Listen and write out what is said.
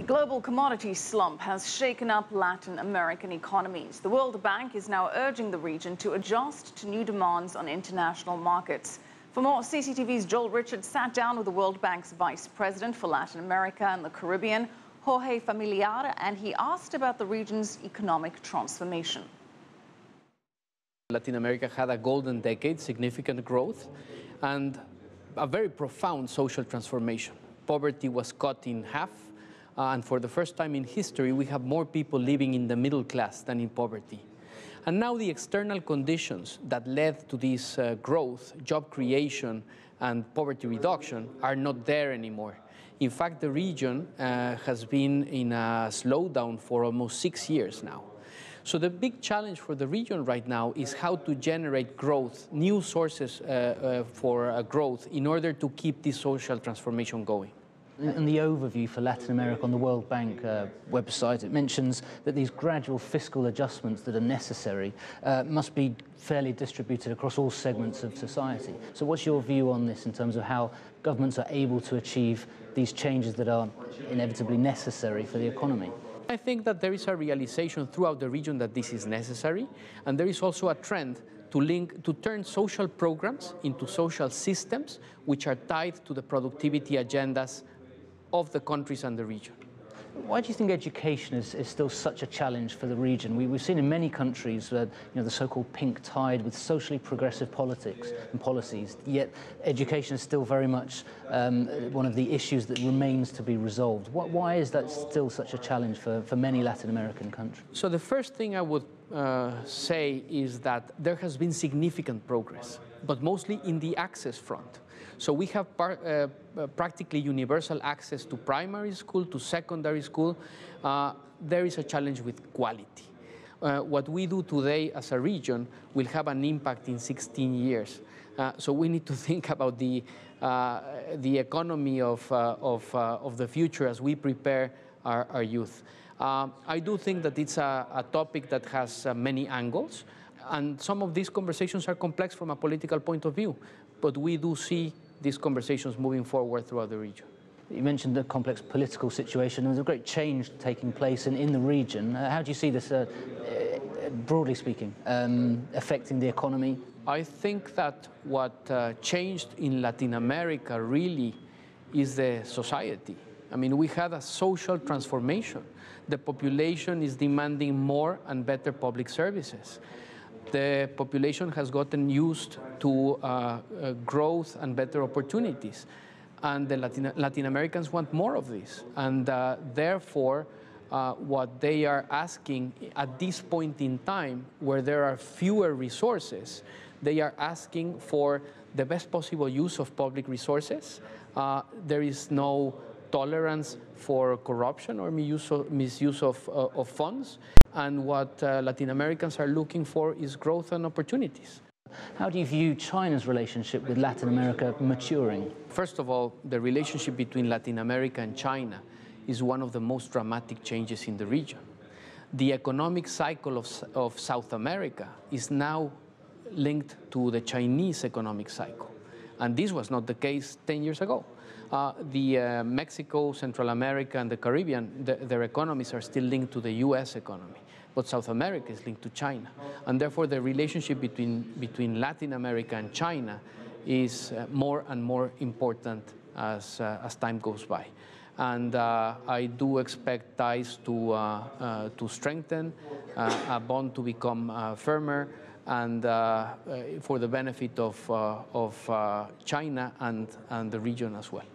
global commodities slump has shaken up Latin American economies. The World Bank is now urging the region to adjust to new demands on international markets. For more, CCTV's Joel Richards sat down with the World Bank's Vice President for Latin America and the Caribbean, Jorge Familiar, and he asked about the region's economic transformation. Latin America had a golden decade, significant growth, and a very profound social transformation. Poverty was cut in half. And for the first time in history, we have more people living in the middle class than in poverty. And now the external conditions that led to this growth, job creation, and poverty reduction are not there anymore. In fact, the region has been in a slowdown for almost 6 years now. So the big challenge for the region right now is how to generate growth, new sources for growth in order to keep this social transformation going. In the overview for Latin America on the World Bank website, it mentions that these gradual fiscal adjustments that are necessary must be fairly distributed across all segments of society. So what's your view on this in terms of how governments are able to achieve these changes that are inevitably necessary for the economy? I think that there is a realization throughout the region that this is necessary, and there is also a trend to turn social programs into social systems which are tied to the productivity agendas of the countries and the region. Why do you think education is still such a challenge for the region? We've seen in many countries the so-called pink tide with socially progressive politics and policies, yet education is still very much one of the issues that remains to be resolved. Why is that still such a challenge for many Latin American countries? So the first thing I would say is that there has been significant progress, but mostly in the access front. So we have practically universal access to primary school, to secondary school. There is a challenge with quality. What we do today as a region will have an impact in 16 years. So we need to think about the economy of the future as we prepare our youth. I do think that it's a topic that has many angles, and some of these conversations are complex from a political point of view, but we do see these conversations moving forward throughout the region. You mentioned the complex political situation. There's a great change taking place in the region. How do you see this, broadly speaking, affecting the economy? I think that what changed in Latin America really is the society. I mean, we had a social transformation. The population is demanding more and better public services. The population has gotten used to growth and better opportunities. And the Latin Americans want more of this. And therefore, what they are asking at this point in time, where there are fewer resources, they are asking for the best possible use of public resources. There is no tolerance for corruption or misuse of funds. And what Latin Americans are looking for is growth and opportunities. How do you view China's relationship with Latin America maturing? First of all, the relationship between Latin America and China is one of the most dramatic changes in the region. The economic cycle of South America is now linked to the Chinese economic cycle. And this was not the case 10 years ago. Mexico, Central America, and the Caribbean, their economies are still linked to the US economy. But South America is linked to China. And therefore, the relationship between Latin America and China is more and more important as time goes by. And I do expect ties to strengthen, a bond to become firmer, and for the benefit of China and the region as well.